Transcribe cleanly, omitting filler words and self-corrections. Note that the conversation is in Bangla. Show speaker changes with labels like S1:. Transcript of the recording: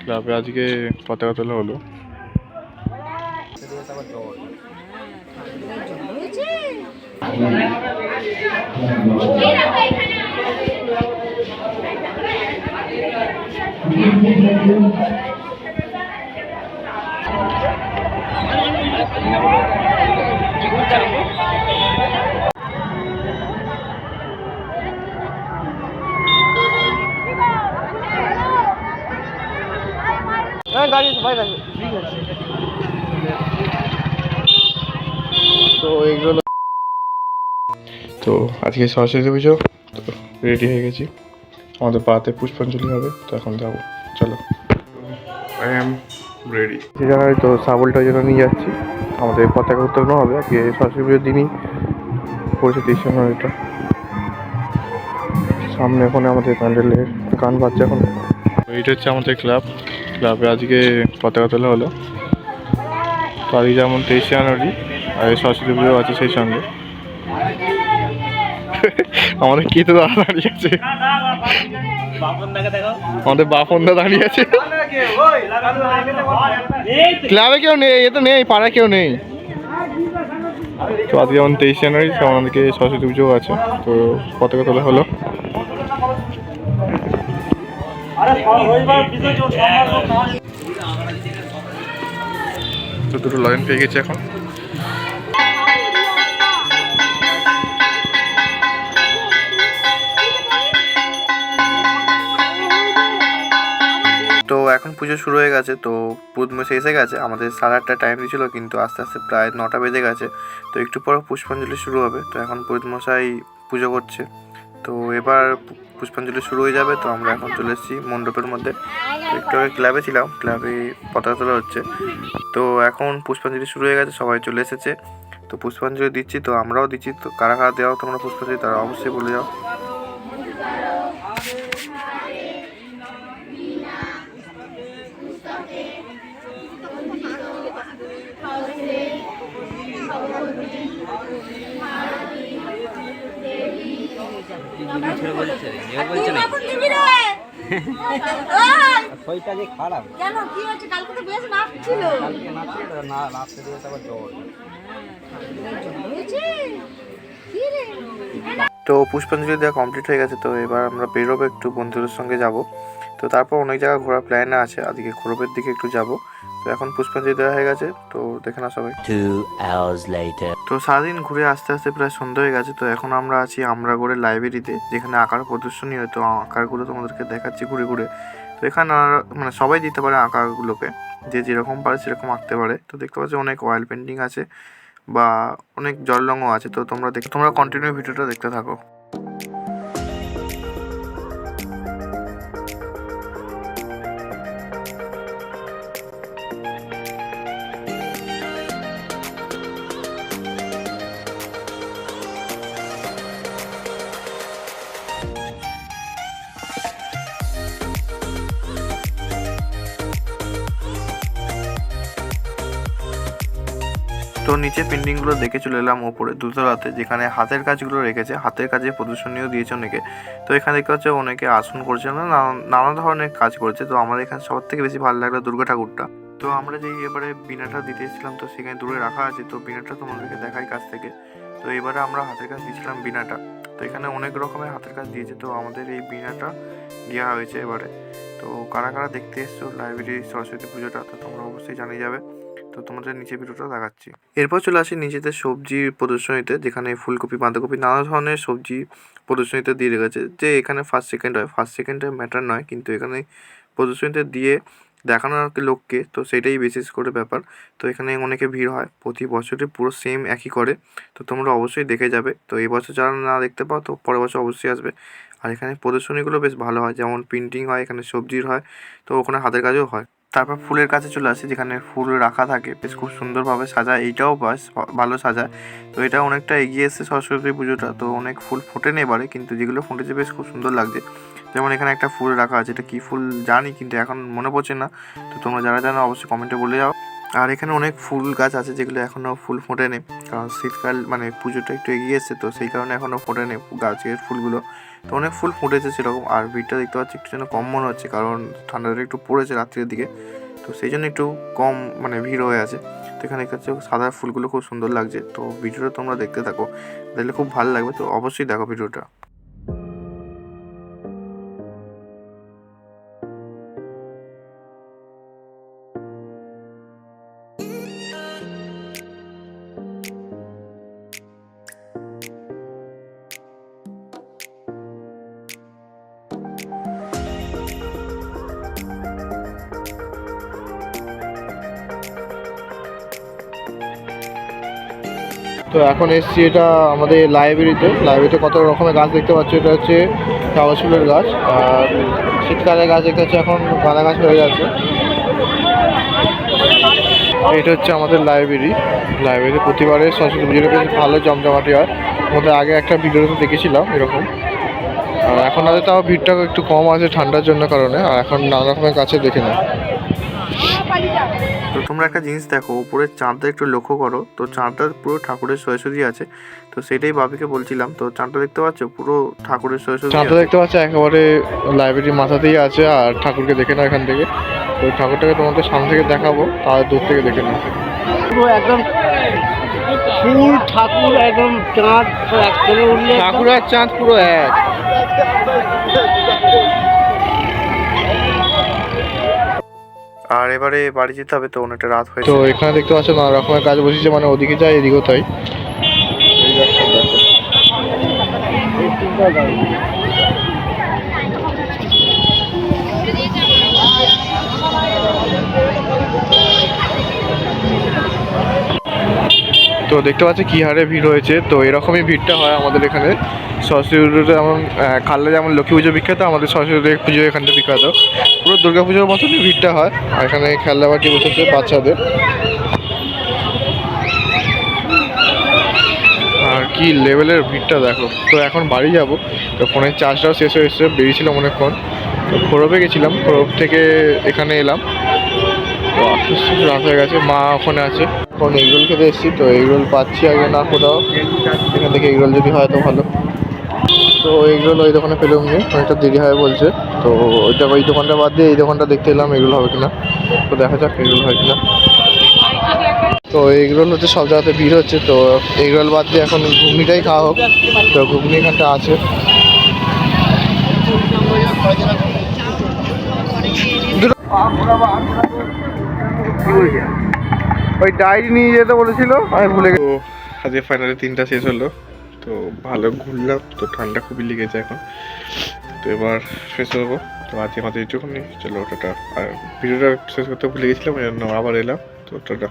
S1: ক্লাবে আজকে পতাকা তোলা হলো। তো এইগুলো তো আজকে সরস্বতী পুজো, তো রেডি হয়ে গেছি। আমাদের পাড়াতে পুষ্পাঞ্জলি হবে, তো এখন যাবো। চলো, আই এম রেডি। জানাই তো শাবলটা যেন নিয়ে যাচ্ছি, আমাদের পতাকা উত্তোলন হবে আজকে সরস্বতী পুজোর দিনই পড়েছে 23 জানুয়ারিটা। সামনে এখন আমাদের প্যান্ডেলের গান বাজছে এখন। এইটা হচ্ছে আমাদের ক্লাবে আজকে পতাকা তোলা হলো। তো আজকে যেমন 23 জানুয়ারি আর সরস্বতী পুজো আছে সেই সঙ্গে। আমাদের কি তো দাঁড়িয়ে আছে, আমাদের বাপনদা দাঁড়িয়ে আছে। ক্লাবে কেউ নেই, এ তো নেই, পাড়ায় কেউ নেই। তো আজকে যেমন 23 জানুয়ারি তেমন আমাদেরকে সরস্বতী পুজো আছে, তো পতাকা তোলা হলো। তো দুটো লাইন পেয়ে গেছে এখন। তো এখন পুজো শুরু হয়ে গেছে, তো পুজো এসে গেছে। আমাদের 8:30 টাইম দিয়েছিল, কিন্তু আস্তে আস্তে প্রায় 9টা বেজে গেছে। তো একটু পর পুষ্পাঞ্জলি শুরু হবে। তো এখন পুরোহিতমশাই পুজো করছে, তো এবার পুষ্পাঞ্জলি শুরু হয়ে যাবে। তো আমরা এখন চলে এসেছি মণ্ডপের মধ্যে। তো একটু আগে ক্লাবে ছিলাম, ক্লাবে পতাকা তোলা হচ্ছে। তো এখন পুষ্পাঞ্জলি শুরু হয়ে গেছে, সবাই চলে এসেছে। তো পুষ্পাঞ্জলি দিচ্ছি, তো আমরাও দিচ্ছি। তো কারা কারা দেওয়া তোমরা পুষ্পাঞ্জলি তারা অবশ্যই বলে যাও। তো পুষ্পাঞ্জলি দেওয়া কমপ্লিট হয়ে গেছে। তো এবার আমরা বেরোবো, একটু বন্ধুদের সঙ্গে যাব। তো তারপর অনেক জায়গা ঘোরার প্ল্যান আছে, আজকে খোরবের দিকে একটু যাব। তো এখন পুষ্পাঞ্জলি দেওয়া হয়ে গেছে, তো দেখে না সবাই।
S2: 2 hours later.
S1: তো সারাদিন ঘুরে আস্তে আস্তে প্রায় সন্ধ্যা হয়ে গেছে। তো এখন আমরা আছি আমরাগড়ের লাইব্রেরিতে, যেখানে আঁকার প্রদর্শনী হয়। তো আঁকারগুলো তোমাদেরকে দেখাচ্ছি ঘুরে ঘুরে। তো এখানে মানে সবাই দিতে পারে আঁকাগুলোকে, যে যেরকম পারে সেরকম আঁকতে পারে। তো দেখতে পাচ্ছি অনেক অয়েল পেন্টিং আছে বা অনেক জল রঙও আছে। তো তোমরা কন্টিনিউ ভিডিওটা দেখতে থাকো। তো নিচে পেন্টিংগুলো দেখে চলে এলাম ওপরে দুতলাতে, যেখানে হাতের কাজগুলো রেখেছে। হাতের কাজে প্রদর্শনীও দিয়েছে অনেকে। তো এখানে দেখতে হচ্ছে অনেকে আসন করছে, নানা ধরনের কাজ করেছে। তো আমার এখানে সবার থেকে বেশি ভালো লাগলো দুর্গা ঠাকুরটা। তো আমরা যেই এবারে বিনাটা দিতে এসেছিলাম, তো সেখানে দূরে রাখা আছে। তো বিনাটা তোমাদেরকে দেখাই কাছ থেকে। তো এবারে আমরা হাতের কাজ দিয়েছিলাম বিনাটা। তো এখানে অনেক রকমের হাতের কাজ দিয়েছে। তো আমাদের এই বিনাটা দেওয়া হয়েছে এবারে। তো কারা কারা দেখতে এসছো লাইব্রেরি সরস্বতী পুজোটা, তো তোমরা অবশ্যই জানিয়ে যাবে। তো তোমাদের নিচে ভিডিওটা দেখাচ্ছি। এরপর চলে আসি নিচেতে সবজির প্রদর্শনীতে, যেখানে ফুলকপি, বাঁধাকপি, নানা ধরনের সবজি প্রদর্শনীতে দিয়ে রেখেছে। যে এখানে ফার্স্ট সেকেন্ড হয়, ফার্স্ট সেকেন্ডে ম্যাটার নয়, কিন্তু এখানে প্রদর্শনীতে দিয়ে দেখানো আর কি লোককে, তো সেটাই বিশেষ করে ব্যাপার। তো এখানে অনেকে ভিড় হয়, প্রতি বছরই পুরো সেম একই করে। তো তোমরা অবশ্যই দেখে যাবে। তো এই বছর যারা না দেখতে পাও, তো পরের বছর অবশ্যই আসবে। আর এখানে প্রদর্শনীগুলো বেশ ভালো হয়, যেমন প্রিন্টিং হয়, এখানে সবজির হয়, তো ওখানে হাতের কাজও হয়। তারপর ফুলের কাছে চলে আসি, যেখানে ফুল রাখা থাকে, বেশ খুব সুন্দরভাবে সাজায়। এইটাও বেশ ভালো সাজায়। তো এটা অনেকটা এগিয়ে এসেছে সরস্বতী পুজোটা। তো অনেক ফুল ফোটেনি এবারে, কিন্তু যেগুলো ফুটেছে বেশ খুব সুন্দর লাগছে। যেমন এখানে একটা ফুল রাখা আছে, এটা কী ফুল জানি কিন্তু এখন মনে পড়ছে না। তো তোমরা যারা জানো অবশ্যই কমেন্টে বলে যাও। আর এখানে অনেক ফুল গাছ আছে যেগুলো এখনও ফুল ফোটেনি, কারণ শীতকাল মানে পুজোটা একটু এগিয়ে এসছে, তো সেই কারণে এখনও ফোটেনি গাছের ফুলগুলো। তো অনেক ফুল ফুটেছে সেরকম। আর ভিড়টা দেখতে পাচ্ছি একটু যেন কম মনে হচ্ছে, কারণ ঠান্ডাটা একটু পড়েছে রাত্রির দিকে, তো সেই জন্য একটু কম মানে ভিড় হয়ে আছে। তো এখানে দেখতে পাচ্ছি সাদা ফুলগুলো খুব সুন্দর লাগছে। তো ভিডিওটা তোমরা দেখতে থাকো, দেখলে খুব ভালো লাগবে, তো অবশ্যই দেখো ভিডিওটা।
S3: তো এখন এসছি এটা আমাদের লাইব্রেরিতে কত রকমের গাছ দেখতে পাচ্ছি। এটা হচ্ছে কাগজ ফুলের গাছ, আর শীতকালের গাছ দেখতে পাচ্ছি এখন গাঁদা গাছ হয়ে গেছে। এটা হচ্ছে আমাদের লাইব্রেরিতে প্রতিবারে সরস্বতী পুজোটা বেশ ভালো জমজমাটি হয়। মধ্যে আগে একটা ভিডিওতে দেখেছিলাম এরকম, আর এখন আগে তাও ভিড়টা একটু কম আছে ঠান্ডার জন্য কারণে, আর এখন নানা রকমের গাছে দেখে নেয়।
S1: তো তোমরা একটা জিনিস দেখো, উপরের চাঁদটা একটু লক্ষ্য করো, তো চাঁদটা পুরো ঠাকুরের সরস্বতী আছে। তো সেটাই বাবিকে বলছিলাম, তো চাঁদটা দেখতে পাচ্ছ পুরো ঠাকুরের সরস্বতী
S3: চাঁদটা
S1: আছে।
S3: দেখতে পাচ্ছি একেবারে লাইব্রেরির মাথাতেই আছে, আর ঠাকুরকে দেখে নাও এখান থেকে। তো ঠাকুরটাকে তোমাদের সামনে থেকে দেখাবো, তার দূর থেকে দেখে নাও।
S4: পুরো একদম ফুল ঠাকুর একদম চাঁদ সব এক থেকে উঠলে
S3: ঠাকুর আর চাঁদ পুরো এক।
S1: আর এবারে বাড়ি যেতে হবে, তো অনেকটা রাত
S3: তো
S1: হয়েছে।
S3: এখানে দেখতে পাচ্ছ নানা রকমের গাছ বসেছে, মানে ওদিকে যাই এদিকেও তাই। এই গাছটা দেখো। তো দেখতে পাচ্ছি কি হারে ভিড় হয়েছে। তো এরকমই ভিড়টা হয় আমাদের এখানে সরস্বতী পুজোতে, যেমন খাললে যেমন লক্ষ্মী পুজো বিখ্যাত, আমাদের সরস্বতী পুজো এখানটা বিখ্যাত। পুরো দুর্গা পুজোর মতনই ভিড়টা হয়। আর এখানে খেলনাবাটি বসেছে বাচ্চাদের। আর কি লেভেলের ভিড়টা দেখো। তো এখন বাড়ি যাব, তো ফোনের চার্জটাও শেষ হয়ে এসেছে, বেরিয়েছিলাম অনেকক্ষণ। তো খোরবে গেছিলাম, খোরব থেকে এখানে এলাম। তো আস্তে আস্তে রাত হয়ে গেছে, মা ওখানে আছে। এখন এগরোল খেতে এসেছি, তো এগরোল পাচ্ছি আগে না কোথাও, এখান থেকে এগরোল যদি হয় তো ভালো। তো এগরোল ওই দোকানে পেলাম নিয়ে, অনেকটা দেরি হয় বলছে। তো ওই দোকানটা বাদ দিয়ে এই দোকানটা দেখতে এলাম এগরোল হবে কিনা। তো দেখা যাক এগরোল হয় কিনা। তো এগরোল হচ্ছে সব জায়গাতে ভিড় হচ্ছে, তো এগরোল বাদ দিয়ে এখন ঘুগনিটাই খাওয়া হোক। তো ঘুগনি এখানটা আছে। ওই ডায়েরি নিয়ে যেতে বলেছিল, আমি ভুলে গেছি। তো আজকে ফাইনালি 3টা শেষ হলো, তো ভালো ঘুরলাম। তো ঠান্ডা খুবই লেগেছে এখন, তো এবার ফ্রেশ হবো। তো আজকে আমাদের এইটুকুনি, চলো টাটা। আর ভিডিওটা শেষ করতে ভুলে গেছিলাম, এই জন্য আবার এলাম। তো টাটা।